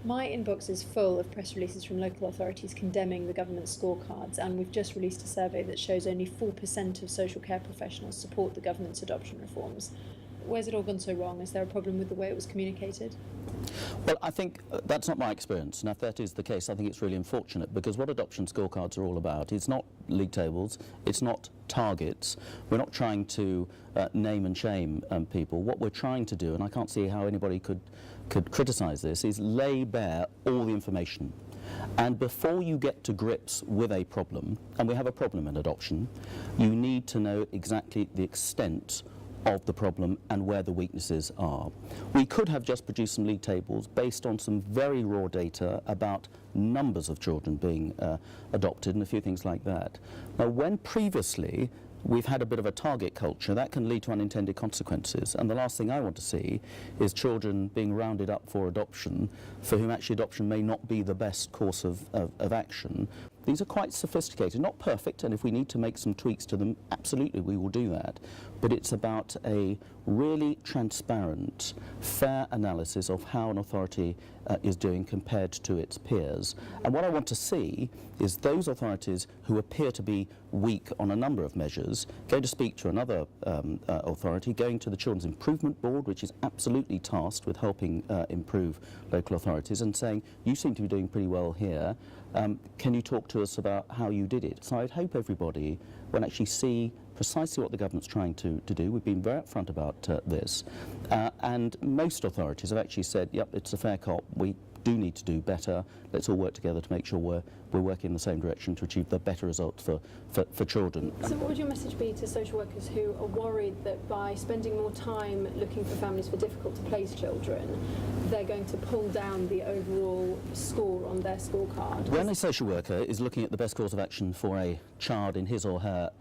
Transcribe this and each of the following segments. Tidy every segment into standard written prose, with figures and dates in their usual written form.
My inbox is full of press releases from local authorities condemning the government's scorecards, and we've just released a survey that shows only 4% of social care professionals support the government's adoption reforms. Where's it all gone so wrong? Is there a problem with the way it was communicated? Well, I think that's not my experience, and if that is the case, I think it's really unfortunate, because what adoption scorecards are all about is not league tables, it's not targets. We're not trying to name and shame people. What we're trying to do, and I can't see how anybody could criticise this, is lay bare all the information. And before you get to grips with a problem, and we have a problem in adoption, you need to know exactly the extent of the problem and where the weaknesses are. We could have just produced some league tables based on some very raw data about numbers of children being adopted and a few things like that. Now, when previously we've had a bit of a target culture, that can lead to unintended consequences, and the last thing I want to see is children being rounded up for adoption for whom actually adoption may not be the best course of action. These are quite sophisticated, not perfect, and if we need to make some tweaks to them, absolutely we will do that. But it's about a really transparent, fair analysis of how an authority is doing compared to its peers. And what I want to see is those authorities who appear to be weak on a number of measures going to speak to another authority, going to the Children's Improvement Board, which is absolutely tasked with helping improve local authorities, and saying, you seem to be doing pretty well here. Can you talk to us about how you did it? So I'd hope everybody will actually see precisely what the government's trying to do. We've been very upfront about this. And most authorities have actually said, yep, it's a fair cop. We do need to do better. Let's all work together to make sure we're working in the same direction to achieve the better results for children. So what would your message be to social workers who are worried that by spending more time looking for families for difficult to place children, they're going to pull down the overall score on their scorecard? When a social worker is looking at the best course of action for a child in his or her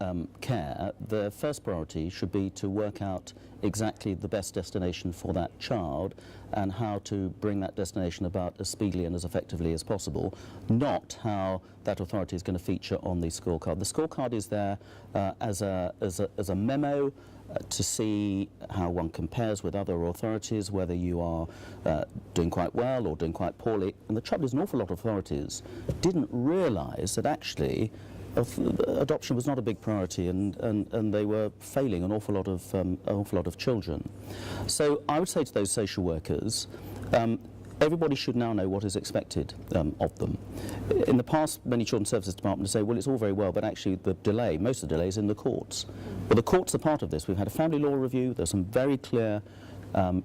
care, the first priority should be to work out exactly the best destination for that child and how to bring that destination about as speedily and as effectively as possible, not how that authority is going to feature on the scorecard. The scorecard is there as a memo to see how one compares with other authorities, whether you are doing quite well or doing quite poorly. And the trouble is, an awful lot of authorities didn't realise that actually adoption was not a big priority, and they were failing an awful lot of children. So I would say to those social workers, everybody should now know what is expected of them. In the past, many children's services departments say, well, it's all very well, but actually the delay, most of the delay is in the courts. But the courts are part of this. We've had a family law review. There's some very clear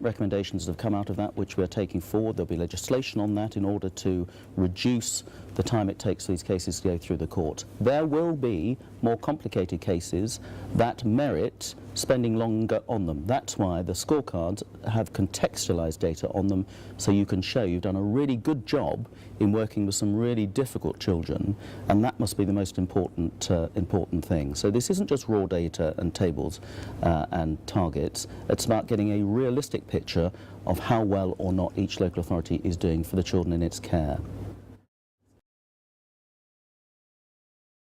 recommendations that have come out of that, which we're taking forward. There'll be legislation on that in order to reduce the time it takes for these cases to go through the court. There will be more complicated cases that merit spending longer on them. That's why the scorecards have contextualised data on them, so you can show you've done a really good job in working with some really difficult children, and that must be the most important thing. So this isn't just raw data and tables and targets. It's about getting a realistic picture of how well or not each local authority is doing for the children in its care.